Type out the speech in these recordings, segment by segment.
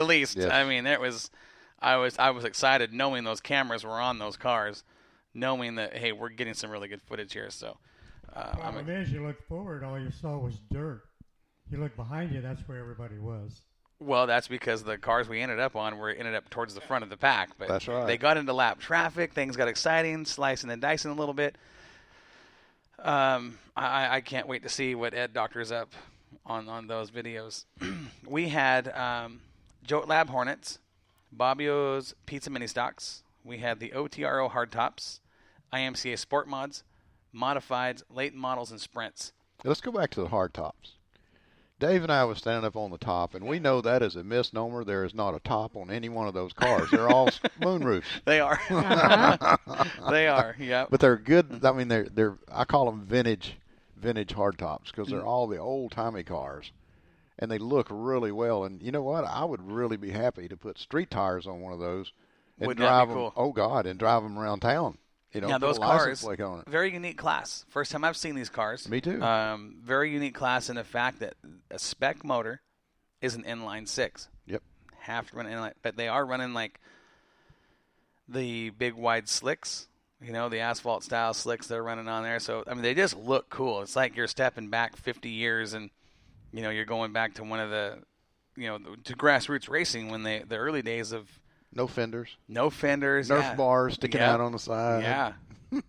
At least, Yes. I mean, I was excited knowing those cameras were on those cars, knowing that hey, we're getting some really good footage here. So, Problem is, you look forward, all you saw was dirt. You look behind you, that's where everybody was. well, that's because the cars we ended up towards the front of the pack. But That's right. they got into lap traffic. Things got exciting, slicing and dicing a little bit. I can't wait to see what Ed doctors up on those videos. We had Joe Lab Hornets, Bobbio's Pizza Mini Stocks. We had the OTRO Hardtops, IMCA Sport Mods, Modifieds, Late Models, and Sprints. Let's go back to the hard tops. Dave and I was standing up on the top, and we know that is a misnomer. There is not a top on any one of those cars. They're all moonroofs. They are. They are. Yeah. But they're good. I mean, they're I call them vintage hard tops because they're all the old timey cars, and they look really well. And you know what? I would really be happy to put street tires on one of those and Wouldn't that drive be them. cool? Oh God, and drive them around town. You know, Yeah, put those a license cars, plate on it. very unique class. First time I've seen these cars. Me too. Very unique class in the fact that a spec motor is an inline six. Yep. Have to run inline, but they are running like the big wide slicks, you know, the asphalt style slicks they're running on there. So, I mean, they just look cool. It's like you're stepping back 50 years and, you know, you're going back to one of the, you know, to grassroots racing when the early days of No fenders. Nerf Nerf bars sticking Yeah. out on the side. Yeah.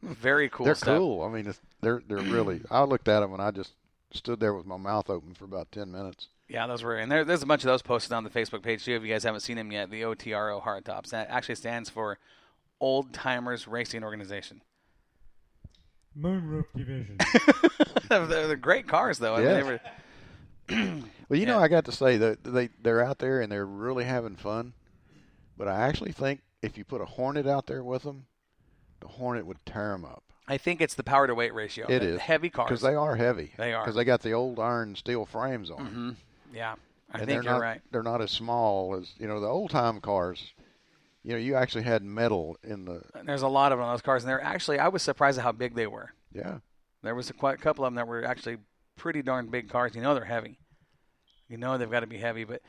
Very cool They're stuff. cool. I mean, they're really. I looked at them and I just stood there with my mouth open for about 10 minutes. Yeah, those were, and there's a bunch of those posted on the Facebook page too. If you guys haven't seen them yet, the OTRO Hardtops. That actually stands for Old Timers Racing Organization. Moonroof division. They're great cars, though. I Yes. mean, they were. Well, you know, Yeah. I got to say that they're out there and they're really having fun. But I actually think if you put a Hornet out there with them, the Hornet would tear them up. I think it's the power to weight ratio. It is. Heavy cars. Because they are heavy. They are. Because they got the old iron steel frames on them. Mm-hmm. Yeah, I And think they're you're not, right. They're not as small as, you know, the old time cars. You know, you actually had metal in the. There's a lot of them on those cars, and they're actually, I was surprised at how big they were. Yeah. There was quite a couple of them that were actually pretty darn big cars. You know they're heavy. You know they've got to be heavy, but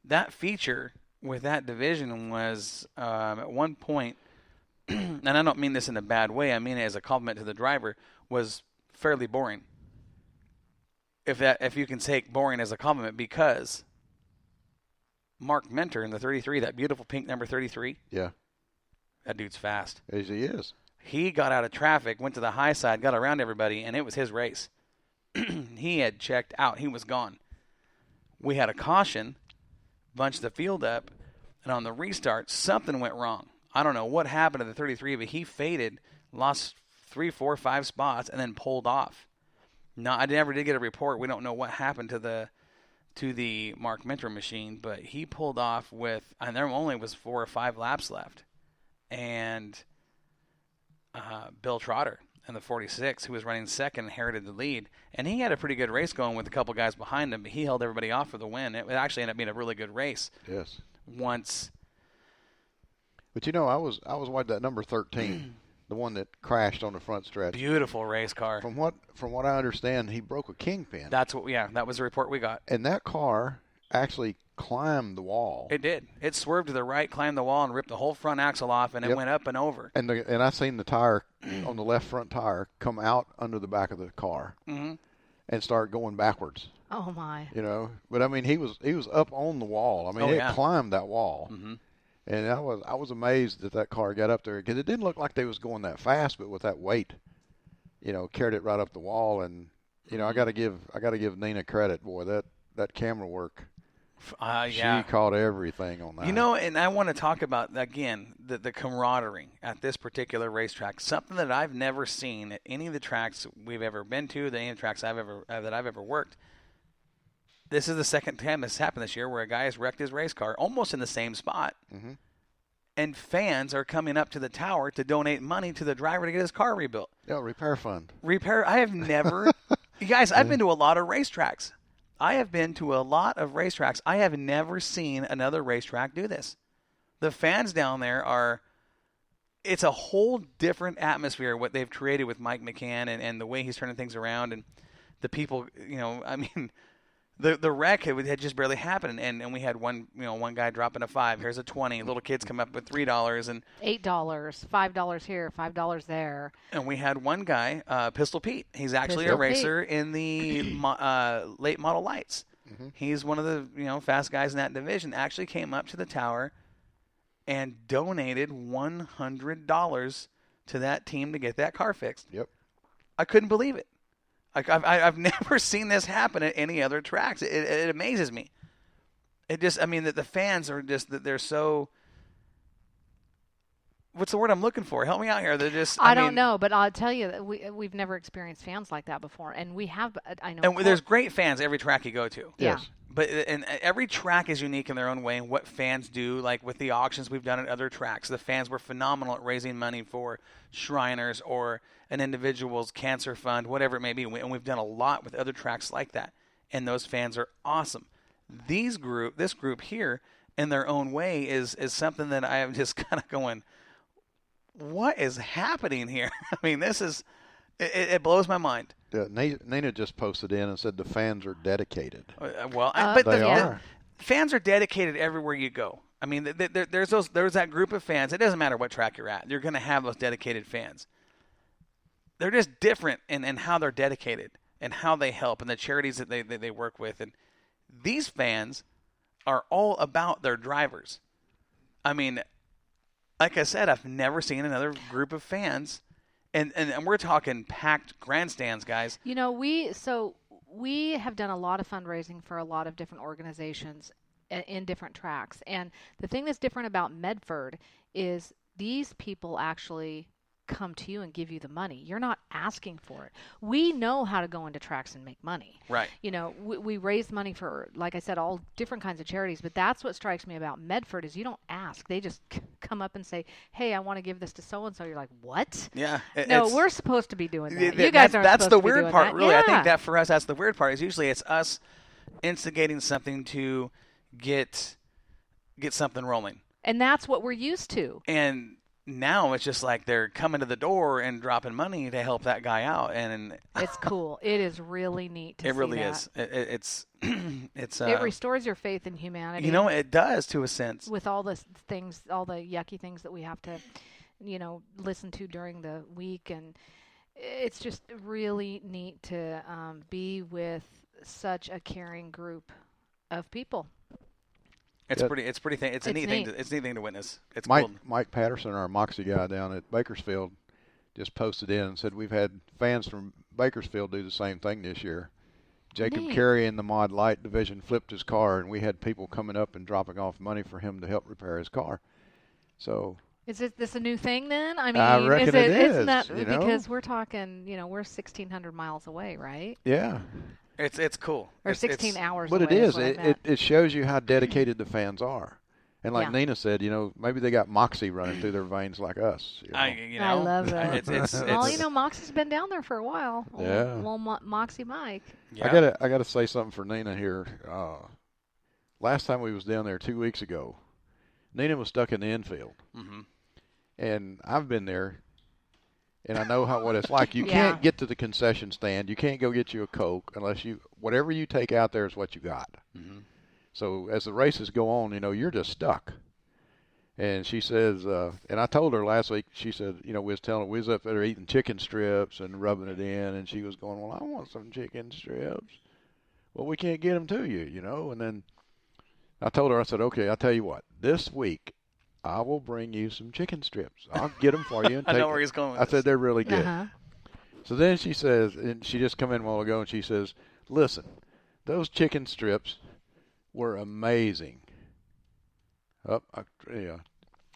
that feature with that division was at one point, and I don't mean this in a bad way, I mean it as a compliment to the driver, was fairly boring. If you can take boring as a compliment, because Mark Mentor in the 33, that beautiful pink number 33, Yeah. that dude's fast. As he is. He got out of traffic, went to the high side, got around everybody, and it was his race. He had checked out. He was gone. We had a caution, bunched the field up, and on the restart, something went wrong. I don't know what happened to the 33, but he faded, lost 3, 4, 5 spots, and then pulled off. No, I never did get a report. We don't know what happened to the Mark Mentor machine, but he pulled off with, and there only was 4 or 5 laps left. And Bill Trotter in the 46, who was running second, inherited the lead. And he had a pretty good race going with a couple guys behind him, but he held everybody off for the win. It actually ended up being a really good race. Yes. Once. But, you know, I was watching that number 13, the one that crashed on the front stretch. Beautiful race car. From what I understand, he broke a kingpin. That was the report we got. And that car actually climbed the wall. It did. It swerved to the right, climbed the wall, and ripped the whole front axle off, and it went up and over. And I seen the tire on the left front tire come out under the back of the car and start going backwards. Oh my! You know, but I mean, he was up on the wall. I mean, it climbed that wall. And I was amazed that car got up there because it didn't look like they was going that fast, but with that weight, you know, carried it right up the wall. And you know, I got to give Nina credit, boy. That camera work. She caught everything on that. You know, and I want to talk about, again, the camaraderie at this particular racetrack. Something that I've never seen at any of the tracks we've ever been to, any of the tracks that I've ever worked. This is the second time this happened this year where a guy has wrecked his race car almost in the same spot. And fans are coming up to the tower to donate money to the driver to get his car rebuilt. Yeah, repair fund. I have never – you guys, I've been to a lot of racetracks. I have never seen another racetrack do this. The fans down there it's a whole different atmosphere, what they've created with Mike McCann and the way he's turning things around and the people, you know, I mean, The wreck had just barely happened, and we had one guy dropping a $5. Here's a $20. Little kids come up with $3 and $8, $5 here, $5 there. And we had one guy, Pistol Pete. He's actually a racer in the late model lights. Mm-hmm. He's one of the fast guys in that division. Actually came up to the tower and donated $100 to that team to get that car fixed. Yep. I couldn't believe it. I've never seen this happen at any other tracks. It amazes me. It just, that the fans are just, that they're so, what's the word I'm looking for? Help me out here. They're just, I don't know, but I'll tell you that we've never experienced fans like that before. And we have, I know. And there's great fans every track you go to. Yeah. Yes. But and every track is unique in their own way, and what fans do. Like with the auctions we've done at other tracks, the fans were phenomenal at raising money for Shriners or an individual's cancer fund, whatever it may be. And we've done a lot with other tracks like that, and those fans are awesome. This group here, in their own way, is something that I am just kind of going, what is happening here? This is. It blows my mind. Yeah, Nina just posted in and said the fans are dedicated. But they are. Fans are dedicated everywhere you go. There's that group of fans. It doesn't matter what track you're at. You're going to have those dedicated fans. They're just different in how they're dedicated and how they help and the charities that they work with. And these fans are all about their drivers. Like I said, I've never seen another group of fans. And we're talking packed grandstands, guys. We have done a lot of fundraising for a lot of different organizations in different tracks. And the thing that's different about Medford is these people actually come to you and give you the money. You're not asking for it. We know how to go into tracks and make money. Right. We raise money for, like I said, all different kinds of charities, but that's what strikes me about Medford is you don't ask. They just come up and say, hey, I want to give this to so-and-so. You're like, what? Yeah. No, we're supposed to be doing that. You guys aren't That's supposed the to be weird doing part, that. really. Yeah. I think that for us, that's the weird part is usually it's us instigating something to get something rolling. And that's what we're used to. And now it's just like they're coming to the door and dropping money to help that guy out, and it's cool. It is really neat to see it really that. is. It's it restores your faith in humanity. It does to a sense. With all the things, all the yucky things that we have to, listen to during the week, and it's just really neat to be with such a caring group of people. It's a neat thing. It's a neat thing to witness. It's cool. Mike Patterson, our Moxie guy down at Bakersfield, just posted in and said we've had fans from Bakersfield do the same thing this year. Jacob Carey in the Mod Light division flipped his car, and we had people coming up and dropping off money for him to help repair his car. So. Is this a new thing then? I reckon it is. Isn't that because we're talking? We're 1,600 miles away, right? Yeah. It's cool. Or 16 hours but away. But it is. It shows you how dedicated the fans are. And like Nina said, maybe they got Moxie running through their veins like us. I love that. Well, Moxie's been down there for a while. Yeah. Little Moxie Mike. Yeah. I gotta say something for Nina here. Last time we was down there 2 weeks ago, Nina was stuck in the infield. Mm-hmm. And I've been there. And I know what it's like. You can't get to the concession stand. You can't go get you a Coke unless whatever you take out there is what you got. Mm-hmm. So as the races go on, you're just stuck. And she says, and I told her last week, she said, we was up there eating chicken strips and rubbing it in. And she was going, well, I want some chicken strips. Well, we can't get them to you, And then I told her, I said, okay, I'll tell you what, this week, I will bring you some chicken strips. I'll get them for you. And I know where he's going with this. I said, they're really good. Uh-huh. So then she says, and she just come in a while ago, and she says, listen, those chicken strips were amazing.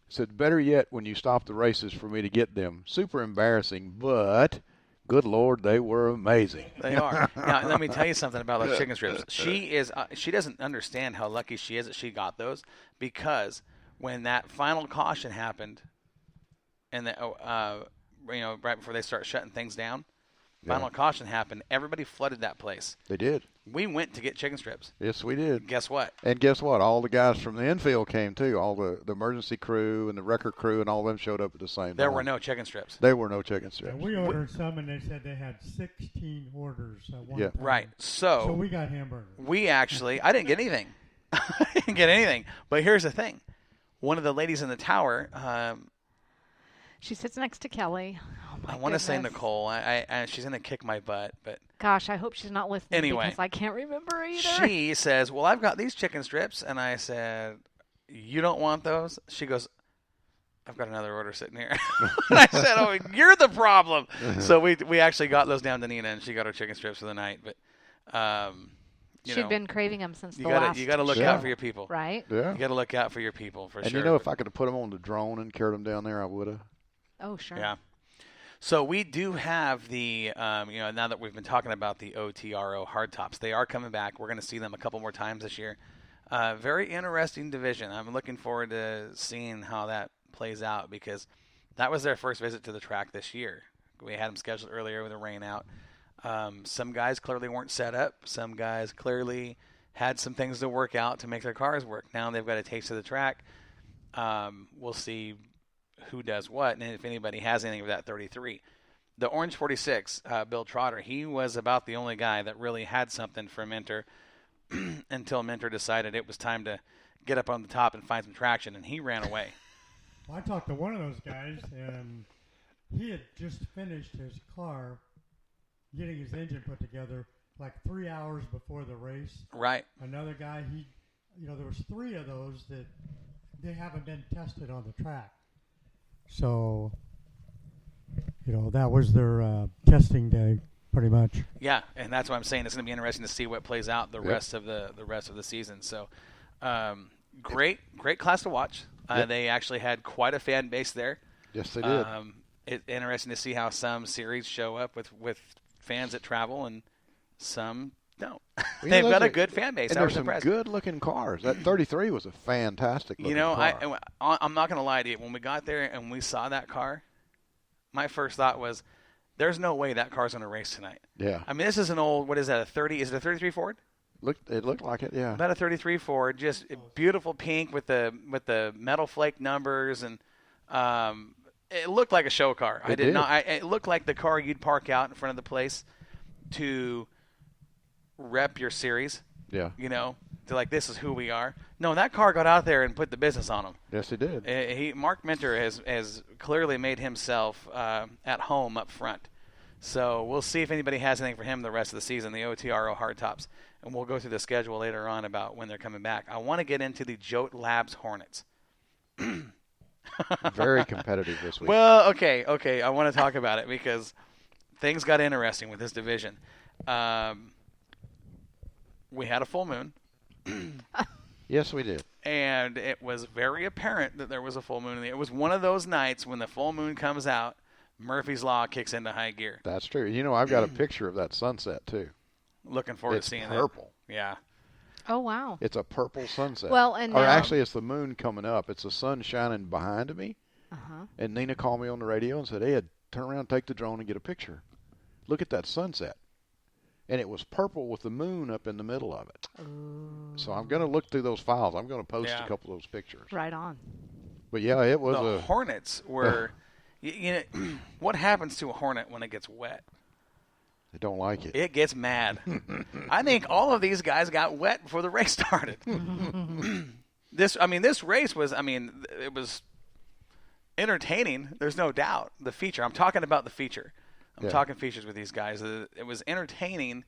Said, better yet, when you stop the races for me to get them. Super embarrassing, but good Lord, they were amazing. They are. Now, let me tell you something about those chicken strips. She doesn't understand how lucky she is that she got those because – when that final caution happened, and right before they start shutting things down, final caution happened. Everybody flooded that place. They did. We went to get chicken strips. Yes, we did. Guess what? And guess what? All the guys from the infield came too. All the emergency crew and the record crew and all of them showed up at the same time. There were no chicken strips. There were no chicken strips. Yeah, we ordered some, and they said they had 16 orders at one time. Right. So we got hamburgers. We actually, I didn't get anything. I didn't get anything. But here's the thing. One of the ladies in the tower, she sits next to Kelly. Oh my I want to say goodness. Nicole. I she's going to kick my butt, but Gosh, I hope she's not listening Anyway, because I can't remember either. she says, well, I've got these chicken strips. And I said, you don't want those? She goes, I've got another order sitting here. And I said, oh, you're the problem. So we actually got those down to Nina, and she got her chicken strips for the night. But She'd been craving them since you the gotta, last You got to look show, out for your people. right? Yeah. You got to look out for your people, for And sure. you know, if I could have put them on the drone and carried them down there, I would have. Oh, sure. Yeah. So we do have the, now that we've been talking about the OTRO hardtops, they are coming back. We're going to see them a couple more times this year. Very interesting division. I'm looking forward to seeing how that plays out because that was their first visit to the track this year. We had them scheduled earlier with the rain out. Some guys clearly weren't set up. Some guys clearly had some things to work out to make their cars work. Now they've got a taste of the track. We'll see who does what, and if anybody has anything with that 33. The Orange 46, Bill Trotter, he was about the only guy that really had something for Minter until Minter decided it was time to get up on the top and find some traction, and he ran away. Well, I talked to one of those guys, and he had just finished his car getting his engine put together like 3 hours before the race. Right. Another guy, there was 3 of those that they haven't been tested on the track. So, that was their testing day, pretty much. Yeah, and that's what I'm saying. It's going to be interesting to see what plays out the rest of the season. So, great class to watch. They actually had quite a fan base there. Yes, they did. It's interesting to see how some series show up with fans that travel and some don't. They've got a good fan base. And there's some good-looking cars. That 33 was a fantastic looking car. I'm not going to lie to you. When we got there and we saw that car, my first thought was, there's no way that car's going to race tonight. Yeah. I mean, this is an old, what is that, a 30? Is it a 33 Ford? It looked like it, yeah. About a 33 Ford, just beautiful pink with the metal flake numbers, and it looked like a show car. It looked like the car you'd park out in front of the place to rep your series. Yeah. To like, this is who we are. No, that car got out there and put the business on him. Yes, he did. Mark Minter has clearly made himself at home up front. So we'll see if anybody has anything for him the rest of the season, the OTRO hardtops. And we'll go through the schedule later on about when they're coming back. I want to get into the Jote Labs Hornets. Very competitive this week. Well, okay. I want to talk about it because things got interesting with this division. We had a full moon. Yes, we did. And it was very apparent that there was a full moon. It was one of those nights when the full moon comes out, Murphy's Law kicks into high gear. That's true. I've got a picture of that sunset, too. Looking forward to seeing it. It's purple. Yeah. Oh, wow. It's a purple sunset. Well, and now, actually, it's the moon coming up. It's the sun shining behind me. Uh-huh. And Nina called me on the radio and said, Ed, turn around, take the drone, and get a picture. Look at that sunset. And it was purple with the moon up in the middle of it. Ooh. So I'm going to look through those files. I'm going to post a couple of those pictures. Right on. But, yeah, it was the Hornets were what happens to a Hornet when it gets wet? They don't like it. It gets mad. I think all of these guys got wet before the race started. This race was, it was entertaining. There's no doubt. The feature. I'm talking about the feature. I'm talking features with these guys. It was entertaining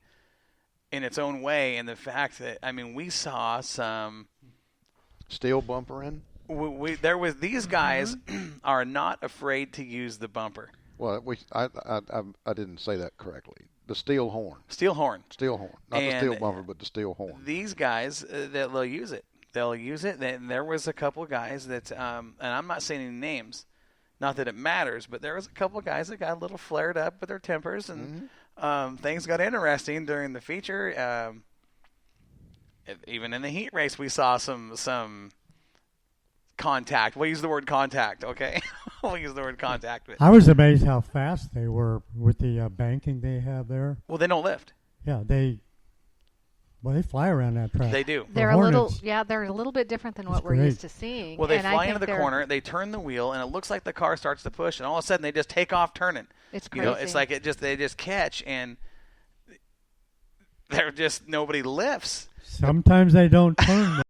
in its own way, and the fact that, we saw some steel bumpering. These guys are not afraid to use the bumper. Well, I didn't say that correctly. The steel horn. Steel horn. Steel horn. Not the steel bumper, but the steel horn. These guys, they'll use it. They'll use it. There was a couple of guys that, and I'm not saying any names, not that it matters, but there was a couple of guys that got a little flared up with their tempers, and things got interesting during the feature. Even in the heat race, we saw some contact. We'll use the word contact, okay? We'll use the word contact. I was amazed how fast they were with the banking they have there. Well, they don't lift. Yeah, they Well, they fly around that track. They do. They're they're a little bit different than what we're great. used to seeing. Well, they and fly into the corner, they turn the wheel, and it looks like the car starts to push, and all of a sudden they just take off turning. It's crazy. It's like they just catch, and they're just nobody lifts. Sometimes they don't turn.